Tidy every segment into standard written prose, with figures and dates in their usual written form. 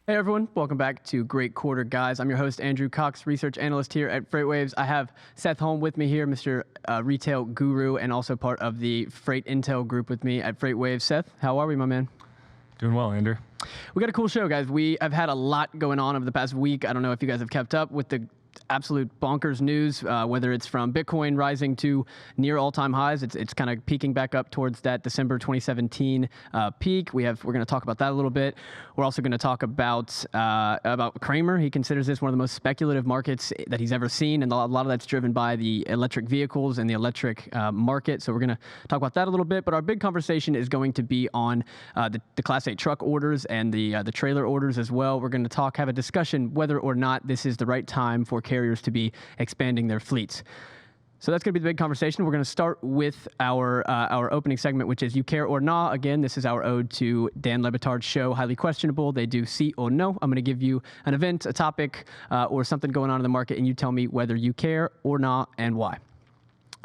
Hey everyone, welcome back to Great Quarter Guys. I'm your host, Andrew Cox, research analyst here at FreightWaves. I have Seth Holm with me here, Mr. Retail Guru, and also part of the Freight Intel group with me at FreightWaves. Seth, how are we, my man? Doing well, Andrew. We got a cool show, guys. We have had a lot going on over the past week. I don't know if you guys have kept up with the absolute bonkers news, whether it's from Bitcoin rising to near all-time highs. It's kind of peaking back up towards that December 2017 peak. We're going to talk about that a little bit. We're also going to talk about Cramer. He considers this one of the most speculative markets that he's ever seen, and a lot of that's driven by the electric vehicles and the electric market. So we're going to talk about that a little bit. But our big conversation is going to be on the Class 8 truck orders and the trailer orders as well. We're going to have a discussion whether or not this is the right time for carriers to be expanding their fleets. So that's going to be the big conversation. We're going to start with our opening segment, which is You Care or Nah. Again, this is our ode to Dan Le Batard's show, Highly Questionable. They do See or No. I'm going to give you an event, a topic, or something going on in the market, and you tell me whether you care or not and why.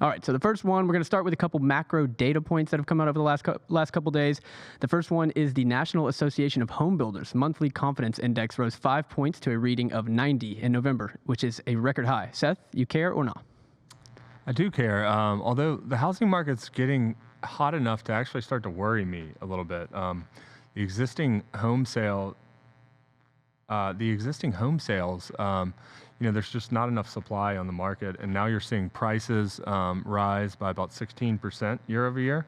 All right, so the first one, we're going to start with a couple macro data points that have come out over the last couple days. The first one is the National Association of Home Builders Monthly Confidence Index rose 5 points to a reading of 90 in November, which is a record high. Seth, you care or not? I do care, although the housing market's getting hot enough to actually start to worry me a little bit. The existing home sales, there's just not enough supply on the market, and now you're seeing prices rise by about 16% year over year.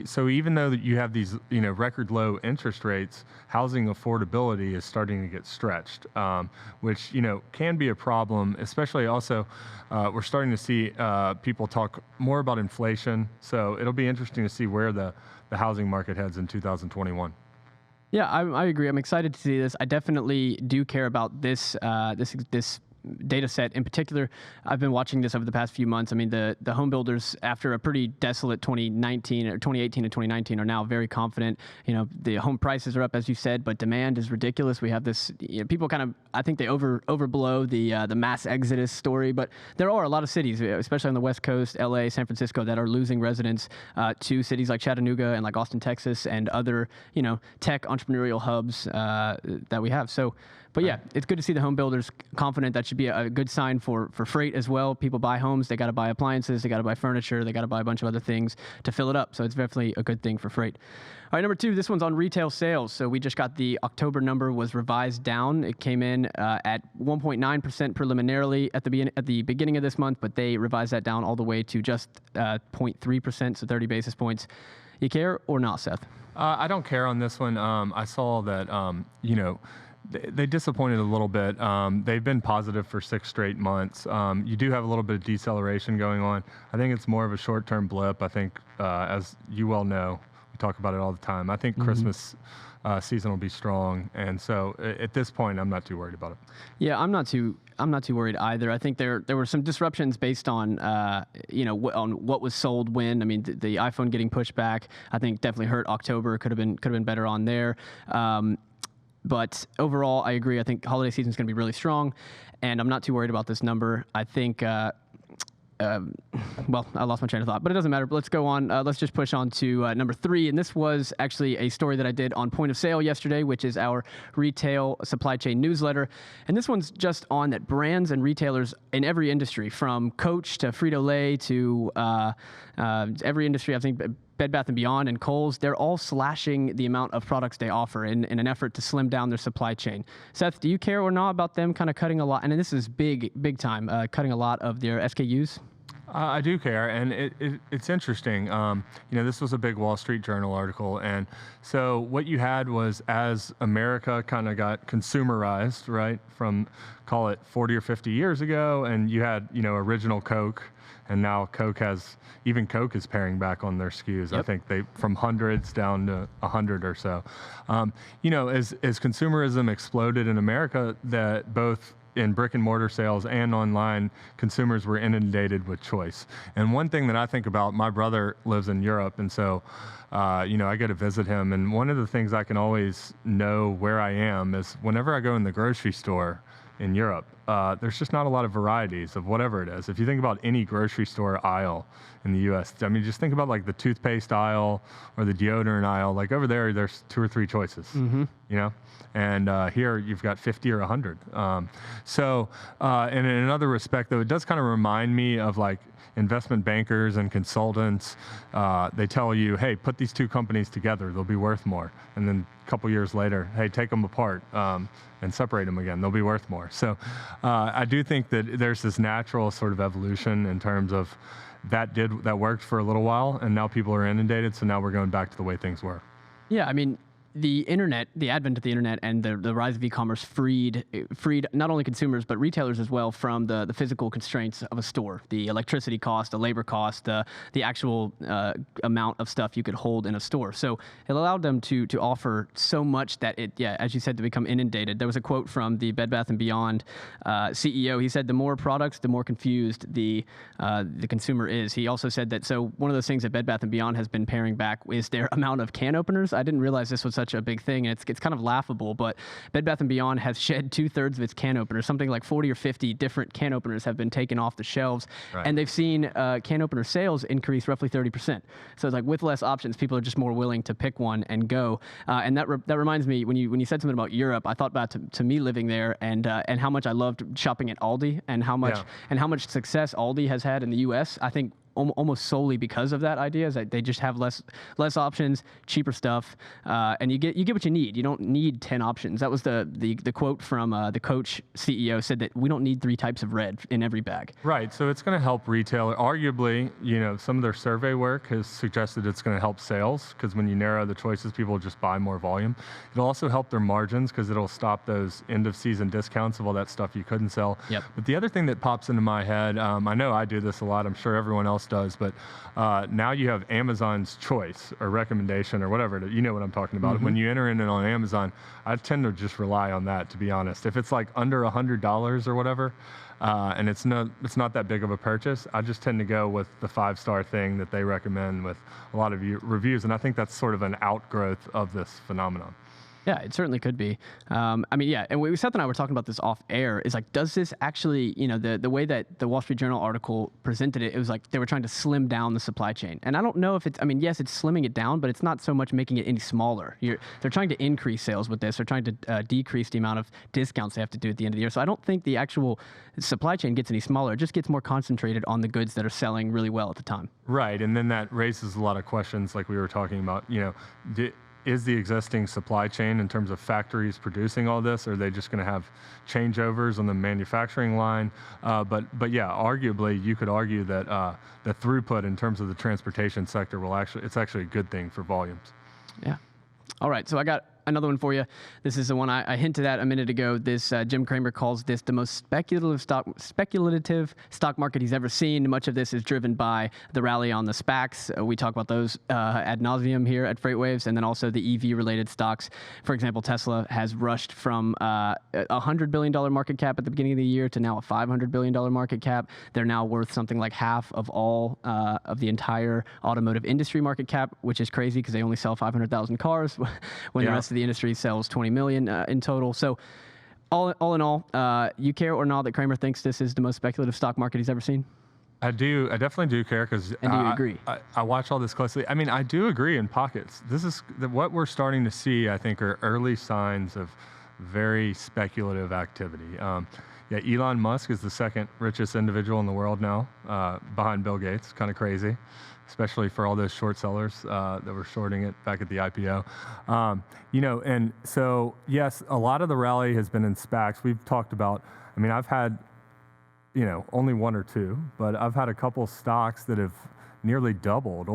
So even though that you have these, record low interest rates, housing affordability is starting to get stretched, which, can be a problem, especially also, we're starting to see people talk more about inflation. So it'll be interesting to see where the housing market heads in 2021. Yeah, I agree. I'm excited to see this. I definitely do care about this data set in particular. I've been watching this over the past few months. I mean, the home builders, after a pretty desolate 2018 and 2019, are now very confident. The home prices are up, as you said, but demand is ridiculous. We have this, people kind of, I think they overblow the mass exodus story, but there are a lot of cities, especially on the West Coast, LA, San Francisco, that are losing residents to cities like Chattanooga and like Austin, Texas, and other, tech entrepreneurial hubs that we have. So, but yeah, it's good to see the home builders confident. That should be a good sign for freight as well. People buy homes, they got to buy appliances, they got to buy furniture, they got to buy a bunch of other things to fill it up. So it's definitely a good thing for freight. All right, number two, this one's on retail sales. So we just got the October number was revised down. It came in at 1.9% preliminarily at the beginning of this month, but they revised that down all the way to just 0.3%, so 30 basis points. You care or not, Seth? I don't care on this one. I saw that, they disappointed a little bit. They've been positive for 6 straight months. You do have a little bit of deceleration going on. I think it's more of a short-term blip. I think, as you well know, we talk about it all the time. I think Christmas season will be strong, and so at this point, I'm not too worried about it. Yeah, I'm not too worried either. I think there were some disruptions based on on what was sold when. I mean, the iPhone getting pushed back, I think definitely hurt October. Could have been better on there. But overall, I agree. I think holiday season is going to be really strong, and I'm not too worried about this number. I think, well, I lost my train of thought, but it doesn't matter. But let's go on. Let's just push on to number 3. And this was actually a story that I did on Point of Sale yesterday, which is our retail supply chain newsletter. And this one's just on that brands and retailers in every industry, from Coach to Frito-Lay to every industry, I think, Bed Bath & Beyond and Kohl's, they're all slashing the amount of products they offer in an effort to slim down their supply chain. Seth, do you care or not about them kind of cutting a lot? And this is big time, cutting a lot of their SKUs? I do care, and it's interesting. This was a big Wall Street Journal article, and so what you had was, as America kind of got consumerized, right, from, call it 40 or 50 years ago, and you had, original Coke, and now Coke is paring back on their SKUs. Yep. I think they from hundreds down to 100 or so. As consumerism exploded in America, that both in brick and mortar sales and online, consumers were inundated with choice. And one thing that I think about, my brother lives in Europe, and so I go to visit him, and one of the things I can always know where I am is whenever I go in the grocery store, in Europe. There's just not a lot of varieties of whatever it is. If you think about any grocery store aisle in the U.S., I mean, just think about like the toothpaste aisle or the deodorant aisle. Like over there's 2 or 3 choices, you know? And here you've got 50 or 100. And in another respect, though, it does kind of remind me of like investment bankers and consultants. They tell you, hey, put these 2 companies together, they'll be worth more. And then a couple years later, hey, take them apart and separate them again, they'll be worth more. So I do think that there's this natural sort of evolution in terms of that worked for a little while, and now people are inundated, so now we're going back to the way things were. Yeah, I mean, the internet, the advent of the internet and the rise of e-commerce freed not only consumers but retailers as well from the physical constraints of a store, the electricity cost, the labor cost, the actual amount of stuff you could hold in a store. So it allowed them to offer so much that it, yeah, as you said, to become inundated. There was a quote from the Bed Bath & Beyond CEO. He said, "The more products, the more confused the consumer is." He also said that, so one of those things that Bed Bath & Beyond has been paring back is their amount of can openers. I didn't realize this was such a big thing, and it's kind of laughable, but Bed Bath & Beyond has shed 2/3 of its can openers. Something like 40 or 50 different can openers have been taken off the shelves, and they've seen can opener sales increase roughly 30%. So it's like with less options, people are just more willing to pick one and go. And that reminds me, when you said something about Europe, I thought about to me living there and how much I loved shopping at Aldi and how much success Aldi has had in the U.S. I think almost solely because of that idea, is that they just have less options, cheaper stuff, and you get what you need. You don't need 10 options. That was the quote from the Coach CEO, said that we don't need 3 types of red in every bag. Right. So it's going to help retailer. Arguably, some of their survey work has suggested it's going to help sales, because when you narrow the choices, people will just buy more volume. It'll also help their margins, because it'll stop those end of season discounts of all that stuff you couldn't sell. Yep. But the other thing that pops into my head, I know I do this a lot, I'm sure everyone else does, but now you have Amazon's choice or recommendation or whatever, you know what I'm talking about. When you enter in it on Amazon, I tend to just rely on that, to be honest. If it's like under $100 or whatever, and it's not that big of a purchase, I just tend to go with the 5-star thing that they recommend with a lot of reviews, and I think that's sort of an outgrowth of this phenomenon. Yeah, it certainly could be. I mean, yeah, and Seth and I were talking about this off air, is like, does this actually, the way that the Wall Street Journal article presented it, it was like they were trying to slim down the supply chain. And I don't know if it's, I mean, yes, it's slimming it down, but it's not so much making it any smaller. They're trying to increase sales with this. They're trying to decrease the amount of discounts they have to do at the end of the year. So I don't think the actual supply chain gets any smaller. It just gets more concentrated on the goods that are selling really well at the time. Right, and then that raises a lot of questions like we were talking about, is the existing supply chain in terms of factories producing all this? Are they just going to have changeovers on the manufacturing line? But yeah, arguably you could argue that the throughput in terms of the transportation sector it's actually a good thing for volumes. Yeah. All right, so I got another one for you. This is the one I hinted at a minute ago. This Jim Cramer calls this the most speculative stock market he's ever seen. Much of this is driven by the rally on the SPACs. We talk about those ad nauseum here at FreightWaves, and then also the EV-related stocks. For example, Tesla has rushed from a $100 billion market cap at the beginning of the year to now a $500 billion market cap. They're now worth something like half of all of the entire automotive industry market cap, which is crazy because they only sell 500,000 cars when the rest of the industry sells 20 million in total. So all in all, you care or not that Cramer thinks this is the most speculative stock market he's ever seen? I do. I definitely do care, because and do you agree? I watch all this closely. I mean, I do agree in pockets. This is what we're starting to see, I think, are early signs of very speculative activity. Yeah, Elon Musk is the second richest individual in the world now, behind Bill Gates. Kind of crazy, especially for all those short sellers that were shorting it back at the IPO. And so, yes, a lot of the rally has been in SPACs. We've talked about, I mean, I've had, only 1 or 2, but I've had a couple stocks that have nearly doubled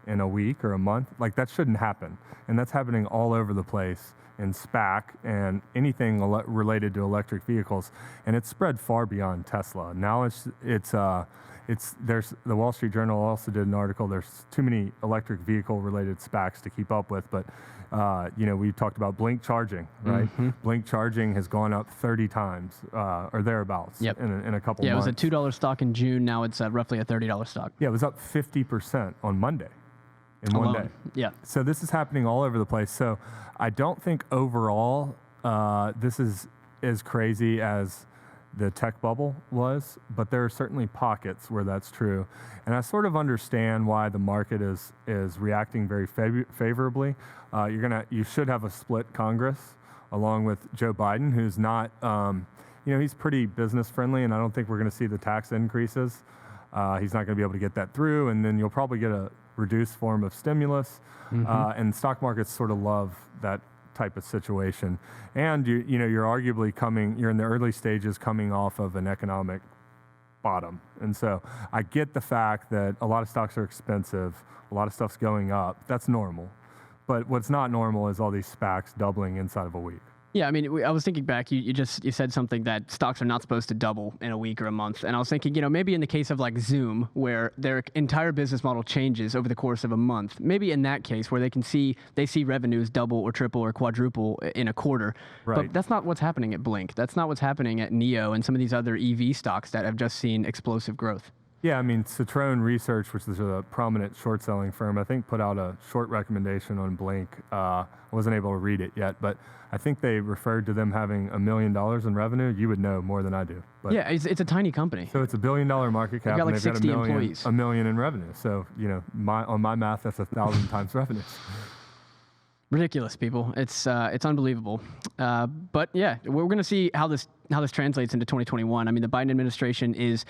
in a week or a month. Like, that shouldn't happen. And that's happening all over the place in SPAC and anything related to electric vehicles. And it's spread far beyond Tesla. Now there's the Wall Street Journal also did an article. There's too many electric vehicle related SPACs to keep up with, but we talked about Blink charging, right? Blink charging has gone up 30 times or thereabouts in a couple months. Yeah, it was a $2 stock in June. Now it's roughly a $30 stock. Yeah, it was up 50% on Monday in one day. Yeah. So this is happening all over the place. So I don't think overall this is as crazy as the tech bubble was, but there are certainly pockets where that's true. And I sort of understand why the market is reacting very favorably. You should have a split Congress along with Joe Biden, who's not, he's pretty business friendly, and I don't think we're going to see the tax increases. He's not going to be able to get that through, and then you'll probably get a reduced form of stimulus. And stock markets sort of love that type of situation. And you're arguably you're in the early stages coming off of an economic bottom. And so I get the fact that a lot of stocks are expensive, a lot of stuff's going up. That's normal. But what's not normal is all these SPACs doubling inside of a week. Yeah, I mean, I was thinking back, you said something that stocks are not supposed to double in a week or a month. And I was thinking, maybe in the case of like Zoom, where their entire business model changes over the course of a month, maybe in that case where they see revenues double or triple or quadruple in a quarter. Right. But that's not what's happening at Blink. That's not what's happening at NEO and some of these other EV stocks that have just seen explosive growth. Yeah, I mean, Citron Research, which is a prominent short selling firm, I think put out a short recommendation on Blink. I wasn't able to read it yet, but I think they referred to them having $1 million in revenue. You would know more than I do. But yeah, it's a tiny company. So it's $1 billion market cap, got like and they've 60 got employees. $1 million in revenue. So, on my math, that's 1,000 times revenue. Ridiculous, people. It's unbelievable. But yeah, we're going to see how this translates into 2021. I mean, the Biden administration is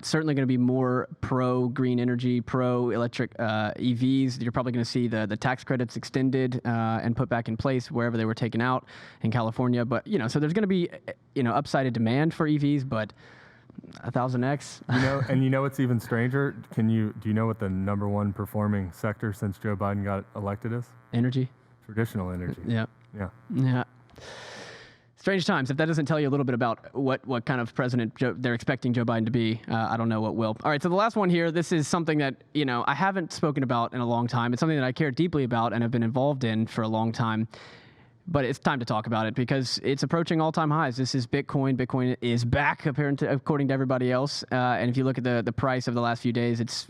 certainly going to be more pro green energy, pro electric EVs. You're probably going to see the tax credits extended and put back in place wherever they were taken out in California. But so there's going to be upsided demand for EVs, but 1,000x. And what's even stranger? Do you know what the number one performing sector since Joe Biden got elected is? Energy. Traditional energy. Yeah. Strange times. If that doesn't tell you a little bit about what kind of president they're expecting Joe Biden to be, I don't know what will. All right, so the last one here, this is something that, I haven't spoken about in a long time. It's something that I care deeply about and have been involved in for a long time. But it's time to talk about it because it's approaching all-time highs. This is Bitcoin. Bitcoin is back, according to everybody else. And if you look at the price of the last few days, it's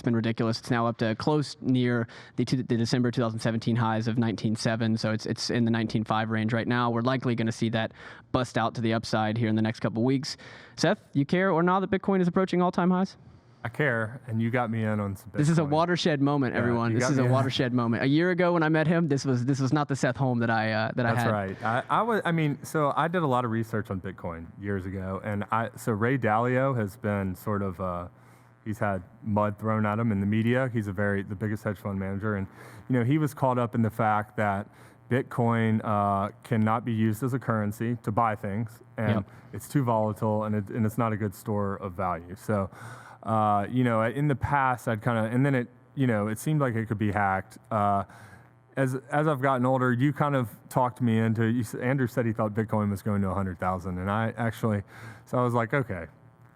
been ridiculous. It's now up to close near the December 2017 highs of 19.7. So it's in the 19.5 range right now. We're likely going to see that bust out to the upside here in the next couple weeks. Seth, you care or not that Bitcoin is approaching all-time highs? I care, and you got me in on some Bitcoin. This is a watershed moment, everyone. This is a watershed moment. A year ago when I met him, this was not the Seth Holm that I had. That's right. So I did a lot of research on Bitcoin years ago, and so Ray Dalio has been sort of he's had mud thrown at him in the media. He's the biggest hedge fund manager, and he was caught up in the fact that Bitcoin cannot be used as a currency to buy things, and it's too volatile, and it's not a good store of value. So. In the past, and then it seemed like it could be hacked. As I've gotten older, you kind of talked me into. Andrew said he thought Bitcoin was going to 100,000, and I was like, okay,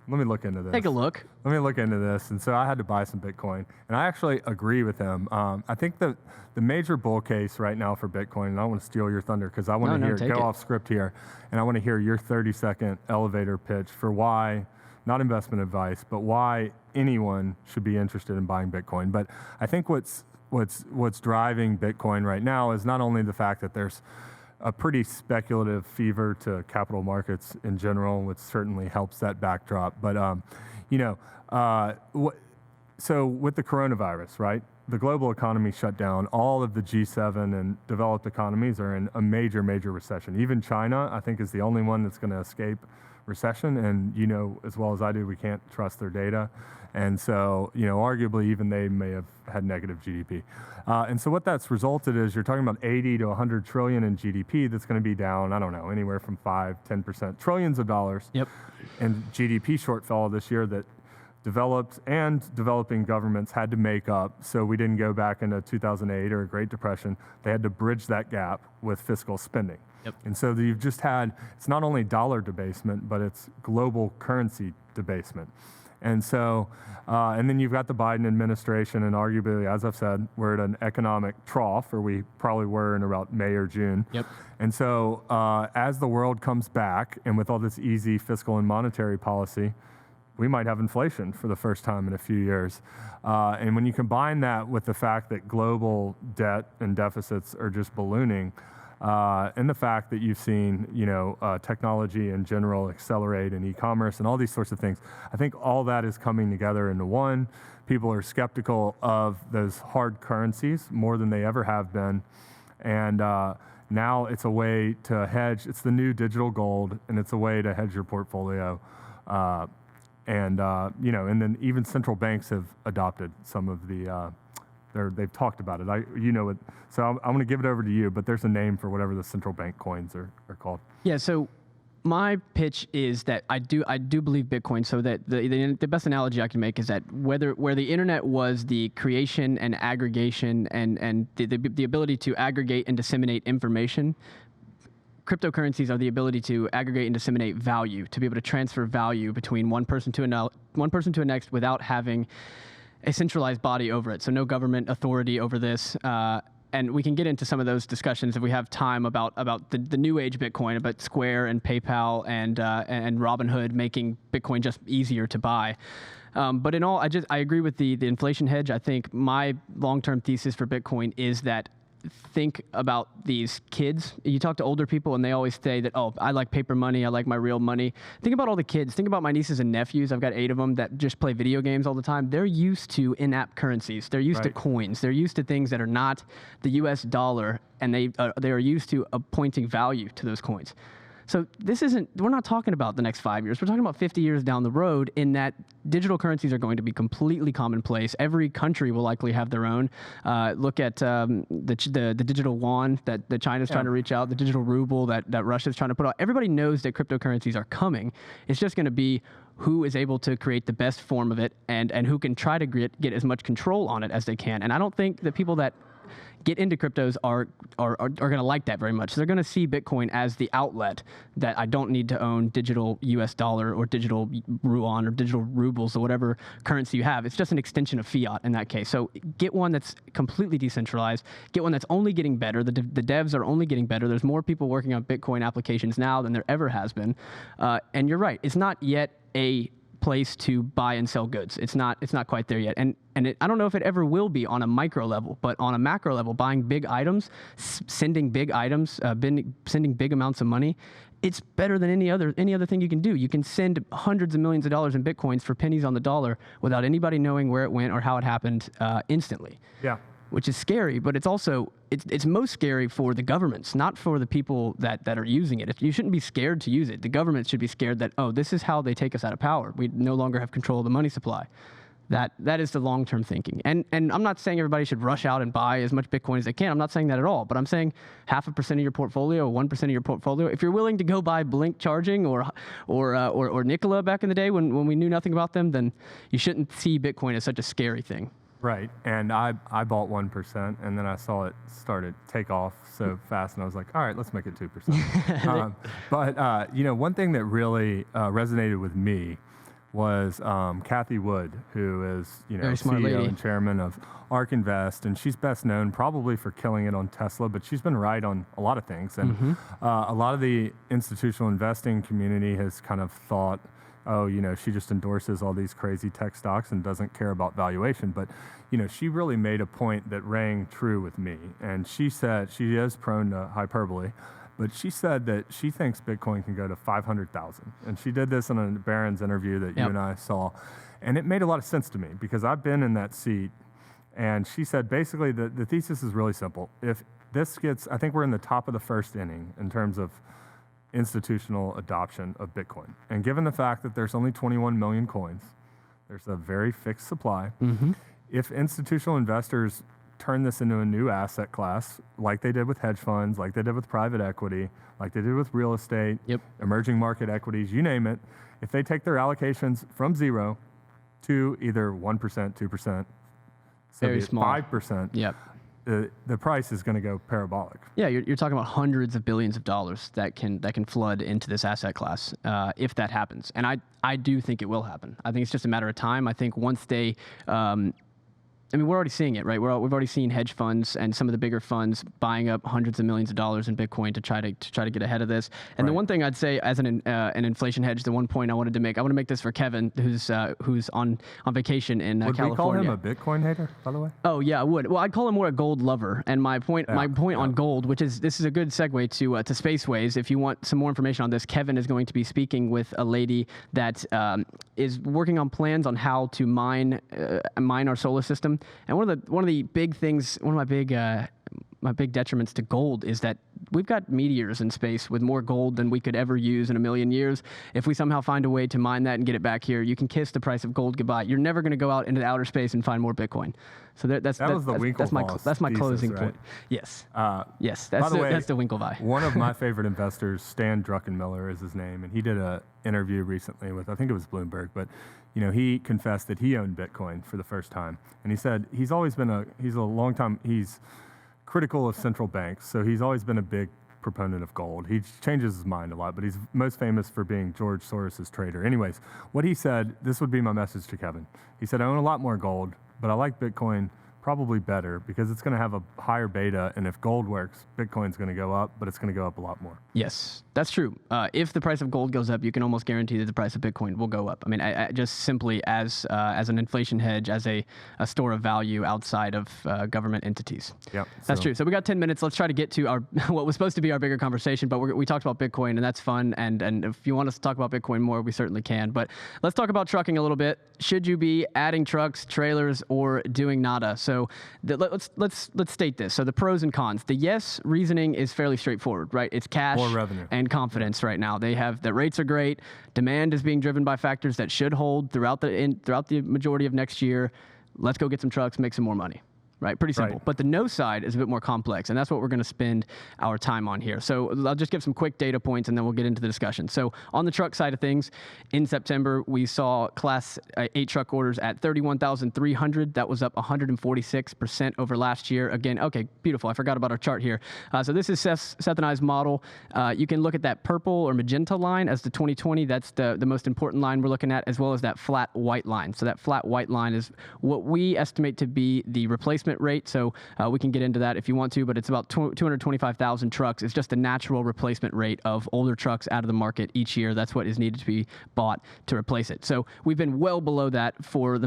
let me look into this. Take a look. Let me look into this, and so I had to buy some Bitcoin, and I actually agree with him. I think the major bull case right now for Bitcoin, and I don't want to steal your thunder because I want to go off script here, and I want to hear your 30-second elevator pitch for why. Not investment advice, but why anyone should be interested in buying Bitcoin. But I think what's driving Bitcoin right now is not only the fact that there's a pretty speculative fever to capital markets in general, which certainly helps that backdrop. But so with the coronavirus, right? The global economy shut down. All of the G7 and developed economies are in a major, major recession. Even China, I think, is the only one that's going to escape recession, and as well as I do, we can't trust their data, and so arguably even they may have had negative GDP, and so what that's resulted is you're talking about 80 to 100 trillion in GDP that's going to be down, I don't know, anywhere from 5-10%, trillions of dollars. Yep. And GDP shortfall this year that developed and developing governments had to make up, so we didn't go back into 2008 or a Great Depression. They had to bridge that gap with fiscal spending. Yep. And so you've just had, it's not only dollar debasement, but it's global currency debasement. And so, and then you've got the Biden administration, and arguably, as I've said, we're at an economic trough, or we probably were in about May or June. Yep. And so as the world comes back, and with all this easy fiscal and monetary policy, we might have inflation for the first time in a few years. And when you combine that with the fact that global debt and deficits are just ballooning, and the fact that you've seen, technology in general accelerate in e-commerce and all these sorts of things. I think all that is coming together into one. People are skeptical of those hard currencies more than they ever have been. And now it's a way to hedge. It's the new digital gold, and it's a way to hedge your portfolio. And then even central banks have adopted some of the, they've talked about it. So I'm going to give it over to you, but there's a name for whatever the central bank coins are called. Yeah, so my pitch is that I do believe Bitcoin. So that the best analogy I can make is that where the internet was the creation and aggregation and the ability to aggregate and disseminate information, cryptocurrencies are the ability to aggregate and disseminate value, to be able to transfer value between one person to the next without having a centralized body over it. So no government authority over this. And we can get into some of those discussions if we have time about the new age Bitcoin, about Square and PayPal and Robinhood making Bitcoin just easier to buy. But in all, I agree with the inflation hedge. I think my long-term thesis for Bitcoin is that think about these kids. You talk to older people and they always say that, oh, I like paper money, I like my real money. Think about all the kids. Think about my nieces and nephews. I've got 8 of them that just play video games all the time. They're used to in-app currencies.'re used to coins. They're used to things that are not the US dollar, and they are used to appointing value to those coins. So we're not talking about the next 5 years. We're talking about 50 years down the road, in that digital currencies are going to be completely commonplace. Every country will likely have their own. Look at the digital yuan that China's trying to reach out, the digital ruble that Russia's trying to put out. Everybody knows that cryptocurrencies are coming. It's just going to be who is able to create the best form of it and who can try to get as much control on it as they can. And I don't think the people that get into cryptos are going to like that very much. So they're going to see Bitcoin as the outlet, that I don't need to own digital US dollar or digital yuan or digital rubles or whatever currency you have. It's just an extension of fiat in that case. So get one that's completely decentralized. Get one that's only getting better. The devs are only getting better. There's more people working on Bitcoin applications now than there ever has been. And you're right. It's not yet a place to buy and sell goods. It's not quite there yet. And I don't know if it ever will be on a micro level, but on a macro level, buying big items, sending big items, sending big amounts of money, it's better than any other thing you can do. You can send hundreds of millions of dollars in Bitcoins for pennies on the dollar without anybody knowing where it went or how it happened instantly. Yeah. Which is scary, but it's also it's most scary for the governments, not for the people that are using it. You shouldn't be scared to use it. The government should be scared that, oh, this is how they take us out of power. We no longer have control of the money supply. That is the long-term thinking. And I'm not saying everybody should rush out and buy as much Bitcoin as they can. I'm not saying that at all. But I'm saying 0.5% of your portfolio, 1% of your portfolio. If you're willing to go buy Blink Charging or Nikola back in the day when we knew nothing about them, then you shouldn't see Bitcoin as such a scary thing. Right, and I bought 1%, and then I saw it started take off so fast, and I was like, all right, let's make it 2%. But one thing that really resonated with me was Cathie Wood, who is CEO and chairman of ARK Invest, and she's best known probably for killing it on Tesla, but she's been right on a lot of things, and a lot of the institutional investing community has kind of thought, oh, she just endorses all these crazy tech stocks and doesn't care about valuation. But, she really made a point that rang true with me. And she said, she is prone to hyperbole, but she said that she thinks Bitcoin can go to 500,000. And she did this in a Barron's interview that you and I saw. And it made a lot of sense to me because I've been in that seat. And she said, basically, the thesis is really simple. If this gets, I think we're in the top of the first inning in terms of institutional adoption of Bitcoin. And given the fact that there's only 21 million coins, there's a very fixed supply. If institutional investors turn this into a new asset class, like they did with hedge funds, like they did with private equity, like they did with real estate, emerging market equities, you name it, if they take their allocations from 0 to either 1%, 2%, very small, 5%, the price is going to go parabolic. Yeah, you're talking about hundreds of billions of dollars that can flood into this asset class if that happens. And I do think it will happen. I think it's just a matter of time. I think once they I mean, we're already seeing it, right? We've already seen hedge funds and some of the bigger funds buying up hundreds of millions of dollars in Bitcoin to try to get ahead of this. And the one thing I'd say as an inflation hedge, the one point I want to make this for Kevin, who's on vacation in California. Would we call him a Bitcoin hater, by the way? Oh yeah, I would. Well, I'd call him more a gold lover. And my point on gold, this is a good segue to FreightWaves. If you want some more information on this, Kevin is going to be speaking with a lady that is working on plans on how to mine our solar system. And one of the big things, one of my big detriments to gold is that we've got meteors in space with more gold than we could ever use in a million years. If we somehow find a way to mine that and get it back here, you can kiss the price of gold goodbye. You're never going to go out into outer space and find more Bitcoin. So that's my closing thesis, point. Yes. Yes. By the way, that's the Winklevi. One of my favorite investors, Stan Druckenmiller is his name, and he did an interview recently with, I think it was Bloomberg, but he confessed that he owned Bitcoin for the first time, and he said he's critical of central banks, so he's always been a big proponent of gold. He changes his mind a lot, but he's most famous for being George Soros's trader. Anyways, what he said, this would be my message to Kevin. He said, I own a lot more gold, but I like Bitcoin probably better because it's going to have a higher beta, and if gold works, Bitcoin's going to go up, but it's going to go up a lot more. Yes, that's true. If the price of gold goes up, you can almost guarantee that the price of Bitcoin will go up. I mean, I just simply as an inflation hedge, as a store of value outside of government entities. Yeah, that's true. So we got 10 minutes. Let's try to get to our what was supposed to be our bigger conversation, but we talked about Bitcoin, and that's fun. And if you want us to talk about Bitcoin more, we certainly can. But let's talk about trucking a little bit. Should you be adding trucks, trailers, or doing nada? So let's state this. So the pros and cons. The yes reasoning is fairly straightforward, right? It's cash more revenue and confidence right now. The rates are great. Demand is being driven by factors that should hold throughout the majority of next year. Let's go get some trucks, make some more money. Right, pretty simple. Right. But the no side is a bit more complex, and that's what we're going to spend our time on here. So I'll just give some quick data points, and then we'll get into the discussion. So on the truck side of things, in September, we saw Class 8 truck orders at 31,300. That was up 146% over last year. Again, okay, beautiful. I forgot about our chart here. So this is Seth and I's model. You can look at that purple or magenta line as the 2020. That's the most important line we're looking at, as well as that flat white line. So that flat white line is what we estimate to be the replacement rate. So we can get into that if you want to, but it's about 225,000 trucks. It's just the natural replacement rate of older trucks out of the market each year. That's what is needed to be bought to replace it. So we've been well below that for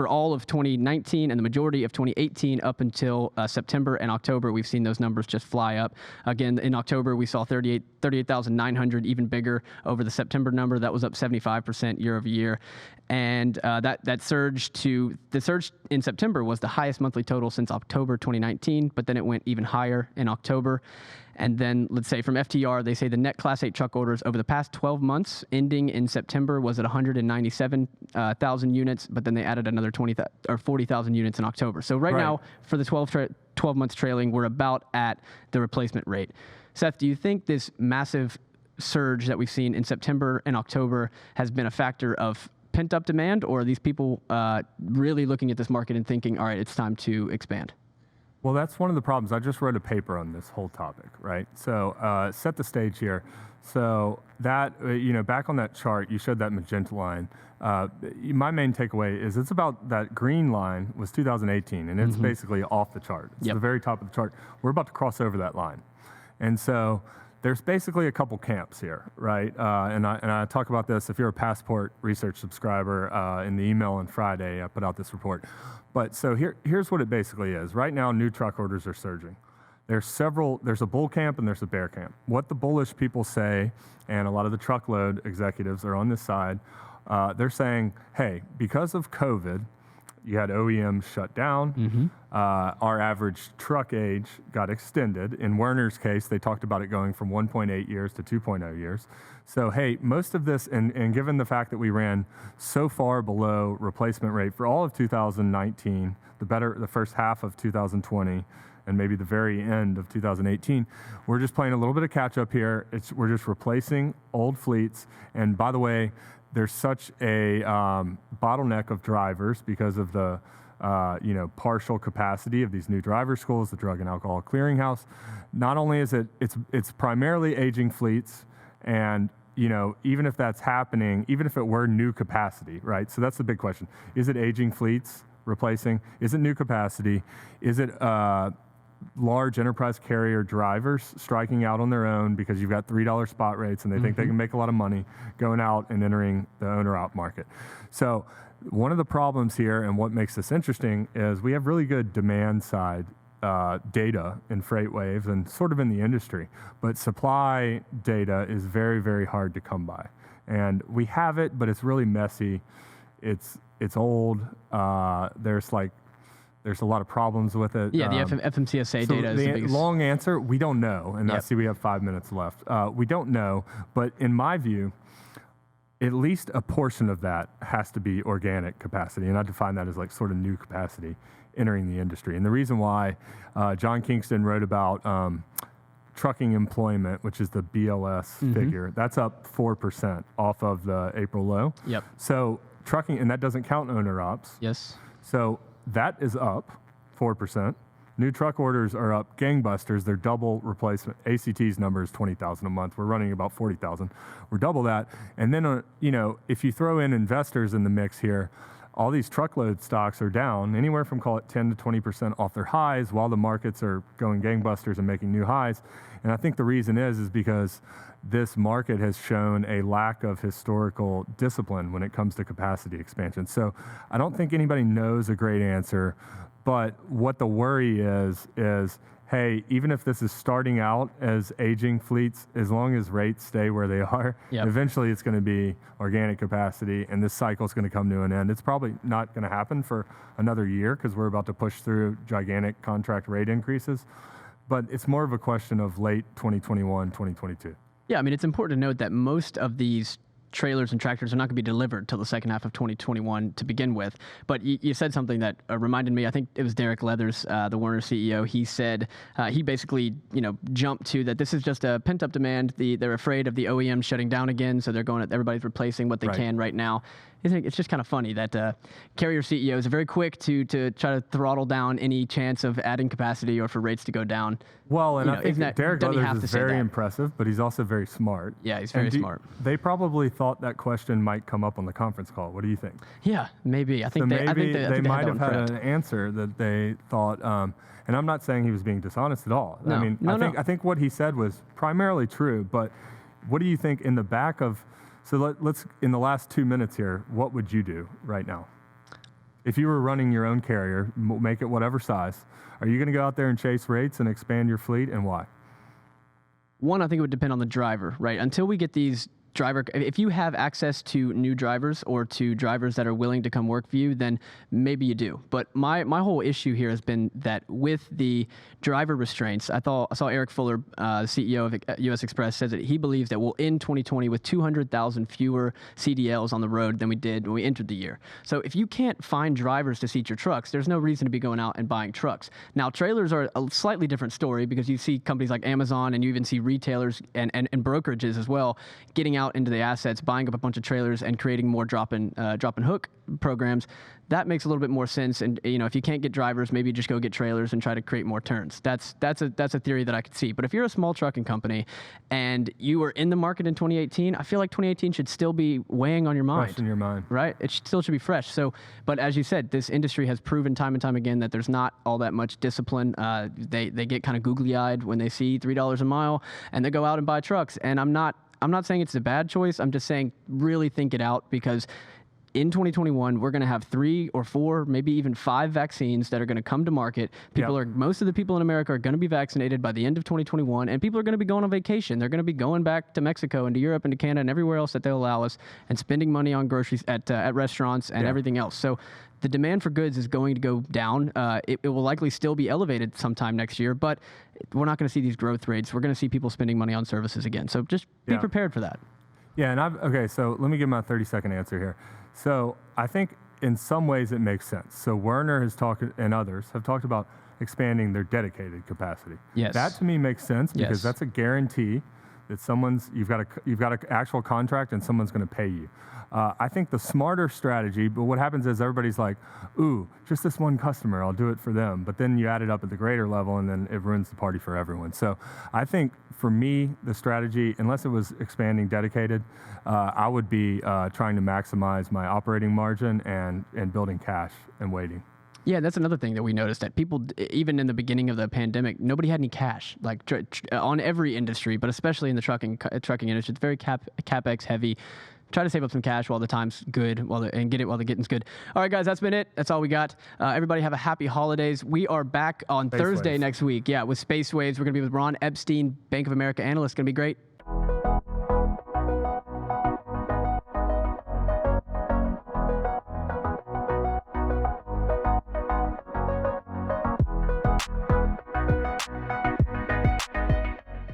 all of 2019 and the majority of 2018 up until September and October. We've seen those numbers just fly up. Again, in October, we saw 38,900, even bigger over the September number. That was up 75% year over year. And the surge in September was the highest monthly total since October 2019, but then it went even higher in October. And then let's say from FTR, they say the net Class 8 truck orders over the past 12 months ending in September was at 197,000 units, but then they added another 40,000 units in October. So right now, for the 12 months trailing, we're about at the replacement rate. Seth, do you think this massive surge that we've seen in September and October has been a factor of pent-up demand, or are these people really looking at this market and thinking, all right, it's time to expand? Well, that's one of the problems. I just wrote a paper on this whole topic, right? So set the stage here. So that, back on that chart, you showed that magenta line. My main takeaway is it's about that green line was 2018, and it's basically off the chart. It's the very top of the chart. We're about to cross over that line. And so there's basically a couple camps here, right? And I talk about this. If you're a Passport Research subscriber, in the email on Friday, I put out this report. But so here's what it basically is. Right now, new truck orders are surging. There's a bull camp and there's a bear camp. What the bullish people say, and a lot of the truckload executives are on this side, they're saying, hey, because of COVID, you had OEMs shut down. Our average truck age got extended. In Werner's case, they talked about it going from 1.8 years to 2.0 years. So, hey, most of this, and given the fact that we ran so far below replacement rate for all of 2019, the first half of 2020, and maybe the very end of 2018, we're just playing a little bit of catch up here. We're just replacing old fleets. And by the way, there's such a bottleneck of drivers because of the partial capacity of these new driver schools, the Drug and Alcohol Clearinghouse. Not only is it's primarily aging fleets, and even if that's happening, even if it were new capacity, right? So that's the big question: is it aging fleets replacing? Is it new capacity? Is it large enterprise carrier drivers striking out on their own because you've got $3 spot rates and they think they can make a lot of money going out and entering the owner-op market? So one of the problems here, and what makes this interesting, is we have really good demand side data in FreightWaves and sort of in the industry, but supply data is very, very hard to come by. And we have it, but it's really messy. It's old. There's a lot of problems with it. Yeah, the FMCSA data is the biggest. Long answer, we don't know. And I see we have 5 minutes left. We don't know, but in my view, at least a portion of that has to be organic capacity. And I define that as like sort of new capacity entering the industry. And the reason why John Kingston wrote about trucking employment, which is the BLS figure, that's up 4% off of the April low. Yep. So trucking, and that doesn't count owner ops. Yes. So that is up 4%. New truck orders are up gangbusters. They're double replacement. ACT's number is 20,000 a month. We're running about 40,000. We're double that. And then, if you throw in investors in the mix here, all these truckload stocks are down anywhere from, call it 10 to 20% off their highs while the markets are going gangbusters and making new highs. And I think the reason is because this market has shown a lack of historical discipline when it comes to capacity expansion. So I don't think anybody knows a great answer, but what the worry is, hey, even if this is starting out as aging fleets, as long as rates stay where they are, eventually it's going to be organic capacity, and this cycle is going to come to an end. It's probably not going to happen for another year because we're about to push through gigantic contract rate increases, but it's more of a question of late 2021, 2022. Yeah, I mean, it's important to note that most of these trailers and tractors are not going to be delivered till the second half of 2021 to begin with. But you said something that reminded me. I think it was Derek Leathers, the Werner CEO. He said he basically jumped to that this is just a pent up demand. They're afraid of the OEM shutting down again, so they're going. Everybody's replacing what they can right now. It's just kind of funny that carrier CEOs are very quick to try to throttle down any chance of adding capacity or for rates to go down. Well, and I think Derek Leathers is very impressive, but he's also very smart. Yeah, he's very smart. They probably thought that question might come up on the conference call. What do you think? Yeah, maybe. I think they might have had an answer that they thought. And I'm not saying he was being dishonest at all. No, I mean, I think what he said was primarily true. But what do you think in the back of? So let's in the last 2 minutes here, what would you do right now? If you were running your own carrier, make it whatever size, are you going to go out there and chase rates and expand your fleet, and why? One, I think it would depend on the driver, right? Until we get these if you have access to new drivers or to drivers that are willing to come work for you, then maybe you do. But my whole issue here has been that with the driver restraints, I saw Eric Fuller, CEO of US Express, says that he believes that we'll end 2020 with 200,000 fewer CDLs on the road than we did when we entered the year. So if you can't find drivers to seat your trucks, there's no reason to be going out and buying trucks. Now, trailers are a slightly different story because you see companies like Amazon and you even see retailers and brokerages as well getting out into the assets, buying up a bunch of trailers and creating more drop and hook programs. That makes a little bit more sense. And if you can't get drivers, maybe just go get trailers and try to create more turns. That's a theory that I could see. But if you're a small trucking company and you were in the market in 2018, I feel like 2018 should still be weighing on your mind. Fresh in your mind, right? It still should be fresh. So, but as you said, this industry has proven time and time again that there's not all that much discipline. They get kind of googly-eyed when they see $3 a mile and they go out and buy trucks. And I'm not saying it's a bad choice. I'm just saying really think it out, because in 2021, we're going to have 3 or 4, maybe even 5 vaccines that are going to come to market. Most of the people in America are going to be vaccinated by the end of 2021, and people are going to be going on vacation. They're going to be going back to Mexico and to Europe and to Canada and everywhere else that they'll allow us, and spending money on groceries at restaurants and everything else. So the demand for goods is going to go down. It will likely still be elevated sometime next year, but we're not going to see these growth rates. We're going to see people spending money on services again. So just be prepared for that. Yeah, and so let me give my 30-second answer here. So I think in some ways it makes sense. So Werner has talked, and others have talked about expanding their dedicated capacity. Yes. That to me makes sense because that's a guarantee that you've got an actual contract and someone's going to pay you. I think the smarter strategy, but what happens is everybody's like, ooh, just this one customer, I'll do it for them. But then you add it up at the greater level and then it ruins the party for everyone. So I think for me, the strategy, unless it was expanding dedicated, I would be trying to maximize my operating margin and building cash and waiting. Yeah, that's another thing that we noticed, that people, even in the beginning of the pandemic, nobody had any cash, like on every industry, but especially in the trucking industry. It's very capex heavy. Try to save up some cash while the time's good, and get it while the getting's good. All right, guys, that's been it. That's all we got. Everybody have a happy holidays. We are back on Thursday next week. Yeah, with Space Waves. We're going to be with Ron Epstein, Bank of America analyst. Going to be great.